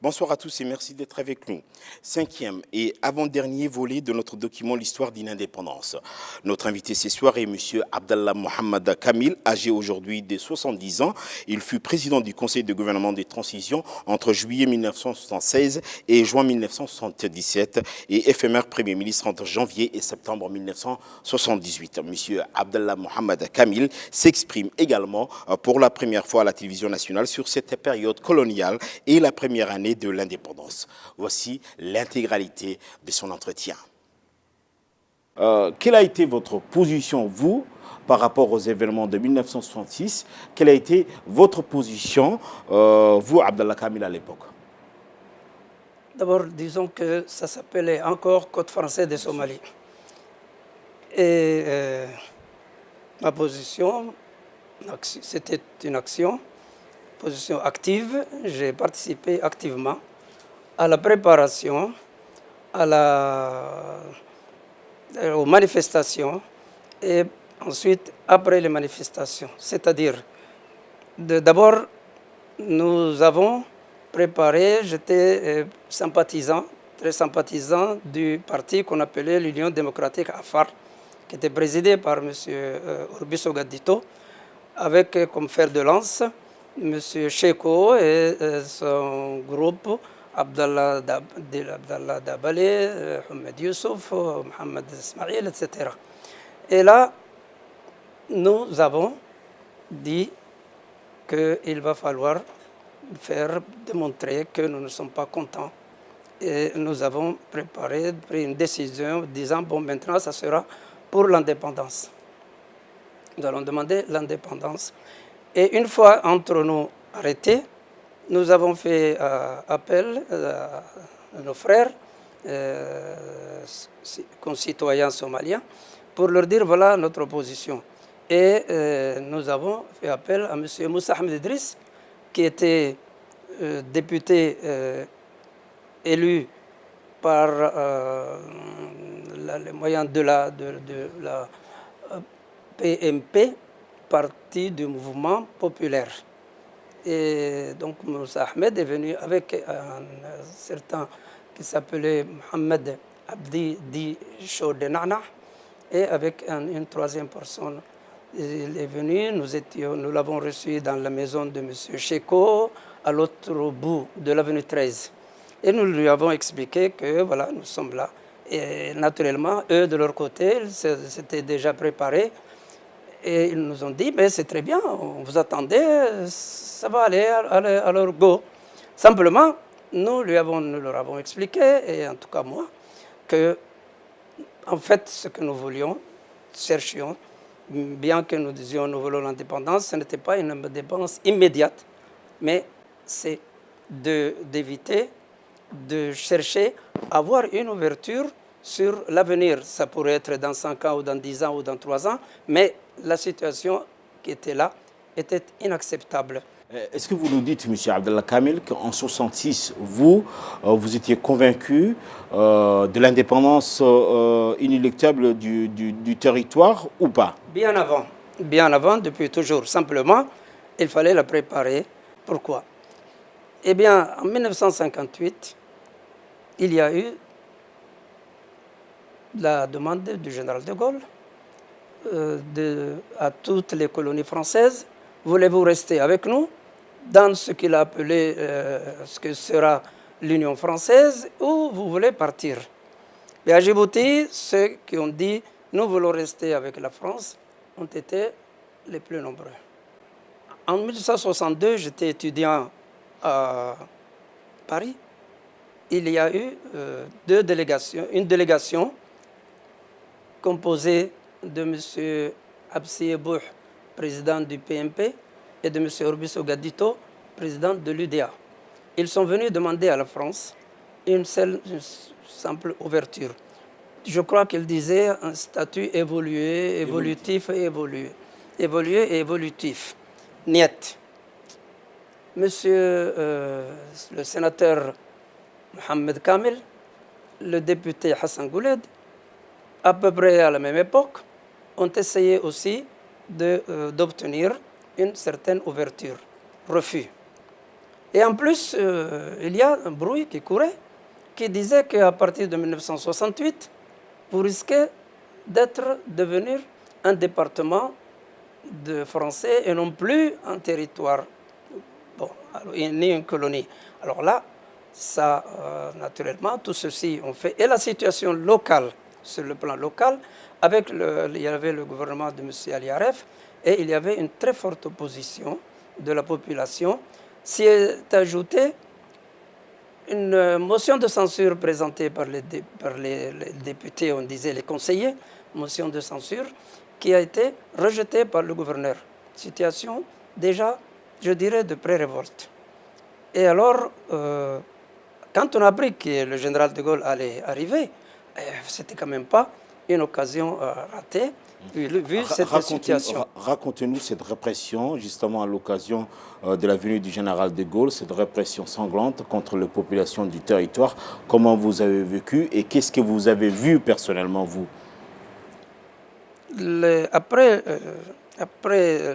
Bonsoir à tous et merci d'être avec nous. Cinquième et avant-dernier volet de notre document L'histoire d'une indépendance. Notre invité ce soir est M. Abdallah Mohamed Kamil, âgé aujourd'hui de 70 ans. Il fut président du Conseil de gouvernement de transition entre juillet 1976 et juin 1977 et éphémère Premier ministre entre janvier et septembre 1978. M. Abdallah Mohamed Kamil s'exprime également pour la première fois à la télévision nationale sur cette période coloniale et la première année de l'indépendance. Voici l'intégralité de son entretien. Quelle a été votre position, vous, par rapport aux événements de 1966? Quelle a été votre position, vous, Abdallah Kamil, à l'époque? D'abord, disons que ça s'appelait encore Côte française de Somalie. Et ma position, c'était une position active. J'ai participé activement à la préparation, aux manifestations et ensuite après les manifestations. C'est-à-dire, d'abord, nous avons préparé, j'étais sympathisant, très sympathisant du parti qu'on appelait l'Union démocratique Afar, qui était présidé par M. Urbiso Gaddito, avec comme fer de lance M. Cheko et son groupe, Abdallah Dabale, Ahmed Youssouf, Mohamed Ismail, etc. Et là, nous avons dit qu'il va falloir démontrer que nous ne sommes pas contents. Et nous avons pris une décision disant, bon, maintenant, ça sera pour l'indépendance. Nous allons demander l'indépendance. Et une fois entre nous arrêtés, nous avons fait appel à nos frères concitoyens somaliens pour leur dire voilà notre position. Et nous avons fait appel à M. Moussa Ahmed Idriss, qui était député élu par les moyens de la PMP, Parti du mouvement populaire. Et donc Moussa Ahmed est venu avec un certain qui s'appelait Mohamed Abdi Di Chodenana et avec une troisième personne. Il est venu, nous l'avons reçu dans la maison de M. Cheko, à l'autre bout de l'avenue 13. Et nous lui avons expliqué que voilà, nous sommes là. Et naturellement, eux, de leur côté, s'étaient déjà préparés. Et ils nous ont dit, mais c'est très bien, on vous attendait, ça va aller à leur go. Simplement, nous leur avons expliqué, et en tout cas moi, que en fait, ce que nous cherchions, bien que nous disions nous voulons l'indépendance, ce n'était pas une indépendance immédiate, mais c'est d'éviter de chercher à avoir une ouverture sur l'avenir. Ça pourrait être dans 5 ans ou dans 10 ans ou dans 3 ans, mais la situation qui était là était inacceptable. Est-ce que vous nous dites, M. Abdallah Kamil, qu'en 1966, vous étiez convaincu de l'indépendance inéluctable du territoire ou pas? Bien avant, depuis toujours. Simplement, il fallait la préparer. Pourquoi? Eh bien, en 1958, il y a eu la demande du général de Gaulle à toutes les colonies françaises, voulez-vous rester avec nous dans ce qu'il a appelé ce que sera l'Union française ou vous voulez partir? Et à Djibouti, ceux qui ont dit nous voulons rester avec la France ont été les plus nombreux. En 1962, j'étais étudiant à Paris. Il y a eu une délégation composée de M. Absi Bouh, président du PMP, et de M. Urbiso Gaddito, président de l'UDA. Ils sont venus demander à la France une simple ouverture. je crois qu'il disait un statut évolué, évolutif et évolué. Évolué et évolutif. Niet. Monsieur le sénateur Mohamed Kamel, le député Hassan Gouled, à peu près à la même époque, ont essayé aussi d'obtenir une certaine ouverture. Refus. Et en plus, il y a un bruit qui courait qui disait qu'à partir de 1968, vous risquez devenir un département de français et non plus un territoire, ni une colonie. Alors là, ça, naturellement, tout ceci on fait. Et la situation locale, sur le plan local, il y avait le gouvernement de M. Ali Aref et il y avait une très forte opposition de la population. S'y est ajoutée une motion de censure présentée par les députés, on disait les conseillers, motion de censure, qui a été rejetée par le gouverneur. Situation déjà, je dirais, de pré-révolte. Et alors, quand on a appris que le général de Gaulle allait arriver, c'était quand même pas une occasion ratée, vu cette situation. Racontez-nous cette répression, justement à l'occasion de la venue du général de Gaulle, cette répression sanglante contre les populations du territoire. Comment vous avez vécu et qu'est-ce que vous avez vu personnellement, vous? Après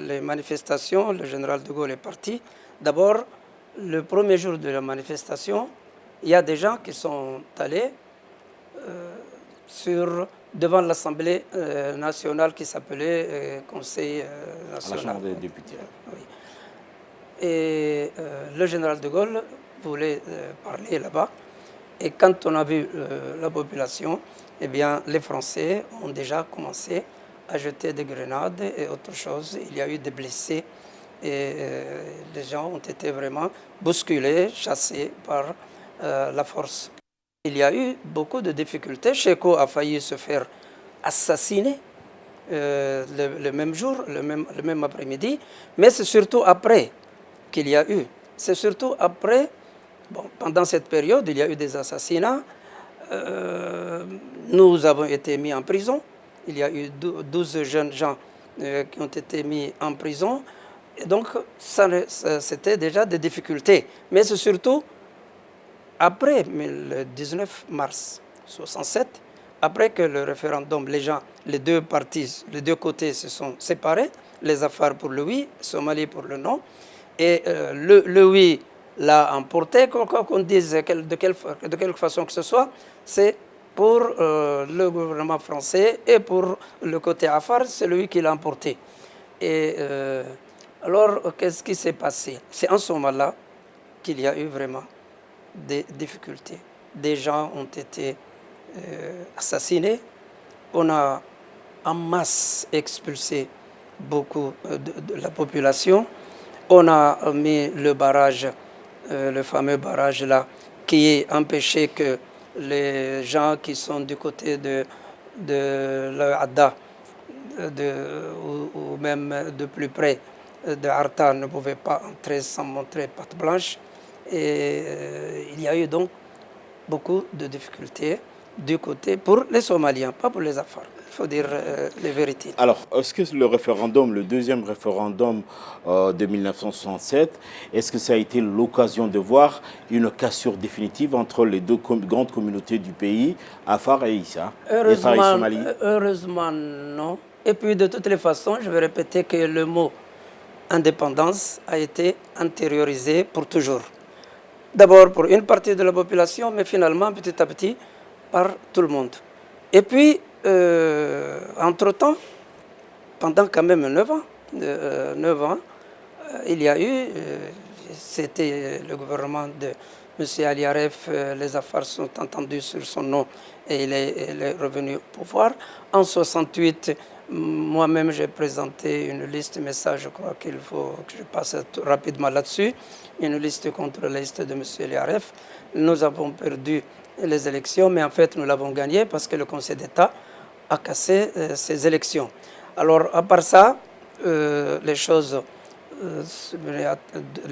les manifestations, le général de Gaulle est parti. D'abord, le premier jour de la manifestation, il y a des gens qui sont allés devant l'Assemblée nationale qui s'appelait Conseil national. La Chambre des députés. Oui. Et le général de Gaulle voulait parler là-bas. Et quand on a vu la population, eh bien, les Français ont déjà commencé à jeter des grenades et autre chose. Il y a eu des blessés et les gens ont été vraiment bousculés, chassés par la force. Il y a eu beaucoup de difficultés. Cheko a failli se faire assassiner le même jour, le même après-midi, mais c'est surtout après qu'il y a eu. C'est surtout après, pendant cette période, il y a eu des assassinats. Nous avons été mis en prison. Il y a eu 12 jeunes gens qui ont été mis en prison. Et donc, c'était déjà des difficultés. Mais c'est surtout après le 19 mars 1967, après que le référendum, les deux partis, les deux côtés se sont séparés, les Afars pour le oui, Somalie pour le non, et le oui l'a emporté, qu'on dise de quelle façon que ce soit, c'est pour le gouvernement français et pour le côté Afar, c'est lui qui l'a emporté. Et alors, qu'est-ce qui s'est passé? C'est en ce moment-là qu'il y a eu vraiment des difficultés. Des gens ont été assassinés. On a en masse expulsé beaucoup de la population. On a mis le barrage, le fameux barrage là, qui a empêché que les gens qui sont du côté de l'Adda ou même de plus près de Arta ne pouvaient pas entrer sans montrer patte blanche. Et il y a eu donc beaucoup de difficultés du côté pour les Somaliens, pas pour les Afars. Il faut dire les vérités. Alors, est-ce que le référendum, le deuxième référendum de 1967, est-ce que ça a été l'occasion de voir une cassure définitive entre les deux grandes communautés du pays, Afar et Issa, Afar et Somalie? Heureusement, non. Et puis, de toutes les façons, je vais répéter que le mot indépendance a été intériorisé pour toujours. D'abord pour une partie de la population, mais finalement, petit à petit, par tout le monde. Et puis, entre-temps, pendant quand même 9 ans, il y a eu, c'était le gouvernement de M. Ali Aref, les Afars sont entendus sur son nom et il est revenu au pouvoir. En 1968, moi-même, j'ai présenté une liste, mais ça, je crois qu'il faut que je passe rapidement là-dessus, une liste contre la liste de M. Ali Aref. Nous avons perdu les élections, mais en fait, nous l'avons gagné parce que le Conseil d'État a cassé ces élections. Alors, à part ça, les choses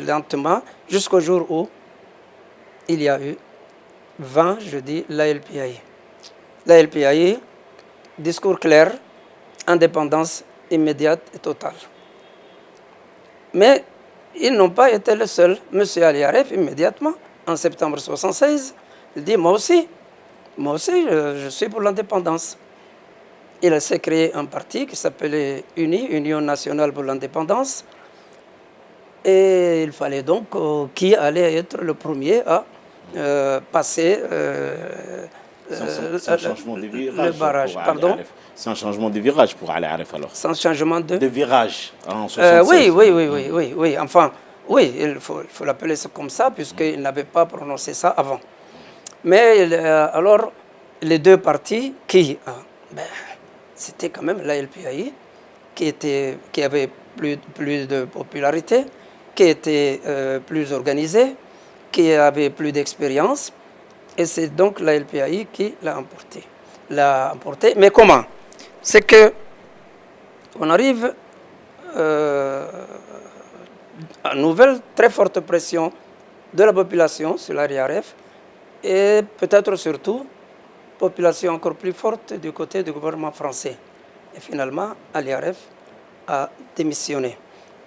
lentement, jusqu'au jour où il y a eu 20, je dis, l'ALPI. La LPAI, discours clair, indépendance immédiate et totale. Mais ils n'ont pas été les seuls. M. Ali Aref, immédiatement, en septembre 1976, il dit, moi aussi, je suis pour l'indépendance. Il s'est créé un parti qui s'appelait UNI, Union nationale pour l'indépendance. Et il fallait donc qui allait être le premier à passer sans changement de virage le barrage. Pardon. Sans changement de virage pour Ali Aref alors. Sans changement de virage en 76. Oui. Enfin, oui, il faut l'appeler comme ça puisqu'il n'avait pas prononcé ça avant. Mais alors, les deux partis qui, c'était quand même la LPAI qui avait plus de popularité, qui était plus organisée, qui avait plus d'expérience. Et c'est donc la LPAI qui l'a emporté. Mais comment? C'est que on arrive à une nouvelle très forte pression de la population sur la RIARF et peut-être surtout population encore plus forte du côté du gouvernement français. Et finalement, l'IRF a démissionné.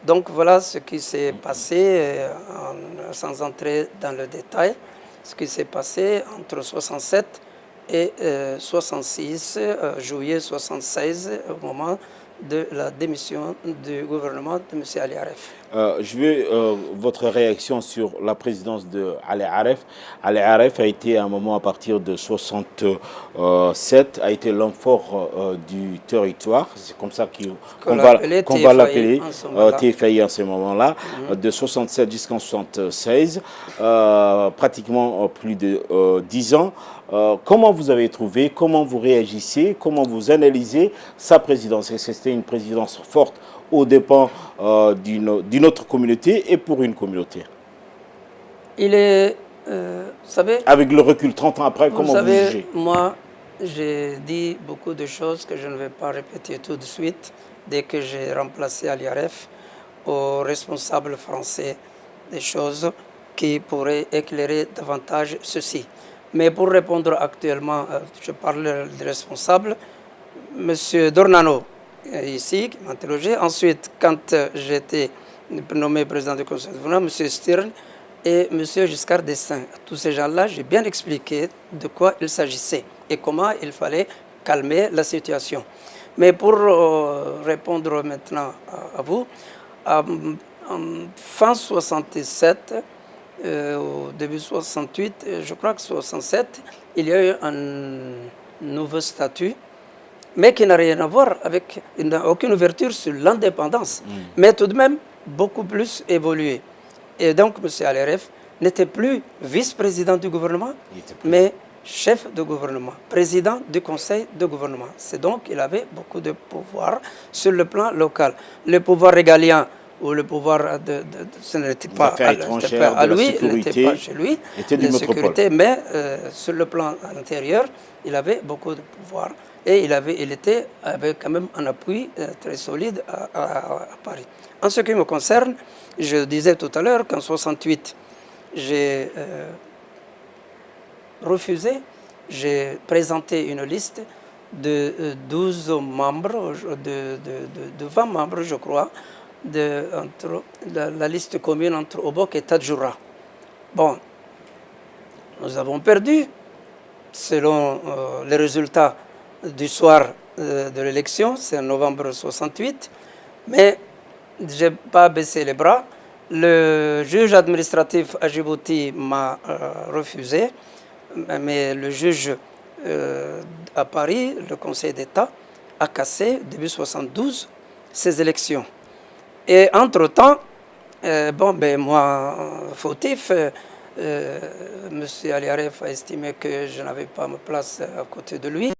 Donc voilà ce qui s'est passé, sans entrer dans le détail, ce qui s'est passé entre 67 et 66, juillet 76, au moment de la démission du gouvernement de M. Ali Aref. Je veux votre réaction sur la présidence de Ali Aref. Ali Aref a été à un moment à partir de 67, a été l'homme fort du territoire. C'est comme ça qu'on va l'appeler, TFI en ce moment-là, de 67 jusqu'en 76, pratiquement plus de 10 ans. Comment vous avez trouvé, comment vous réagissez, comment vous analysez sa présidence? Est-ce que c'était une présidence forte aux dépens d'une autre communauté et pour une communauté? Il est, vous savez... Avec le recul, 30 ans après, comment vous jugez? Moi, j'ai dit beaucoup de choses que je ne vais pas répéter tout de suite. Dès que j'ai remplacé Ali Aref au responsable français, des choses qui pourraient éclairer davantage ceci. Mais pour répondre actuellement, je parle du responsable, M. Dornano, ici, qui m'a interrogé. Ensuite, quand j'étais nommé président du Conseil de gouvernement, M. Stirn et M. Giscard d'Estaing. Tous ces gens-là, j'ai bien expliqué de quoi il s'agissait et comment il fallait calmer la situation. Mais pour répondre maintenant à vous, en fin 67, au début 68, je crois que 67, il y a eu un nouveau statut, mais qui n'a rien à voir avec, il n'a aucune ouverture sur l'indépendance, mais tout de même beaucoup plus évolué. Et donc, M. Ali Aref n'était plus vice-président du gouvernement, mais chef de gouvernement, président du conseil de gouvernement. C'est donc qu'il avait beaucoup de pouvoir sur le plan local. Le pouvoir régalien ou le pouvoir ce n'était pas à lui, il n'était pas chez lui, la sécurité, mais sur le plan intérieur, il avait beaucoup de pouvoir et il avait quand même un appui très solide à Paris. En ce qui me concerne, je disais tout à l'heure qu'en 68, j'ai refusé, j'ai présenté une liste de 12 membres, de 20 membres, je crois, entre la liste commune entre Obok et Tadjoura. Bon, nous avons perdu, selon les résultats du soir de l'élection, c'est en novembre 68, mais je n'ai pas baissé les bras. Le juge administratif à Djibouti m'a refusé, mais le juge à Paris, le Conseil d'État, a cassé, début 72, ces élections. Et entre-temps, moi, fautif, M. Ali Aref a estimé que je n'avais pas ma place à côté de lui.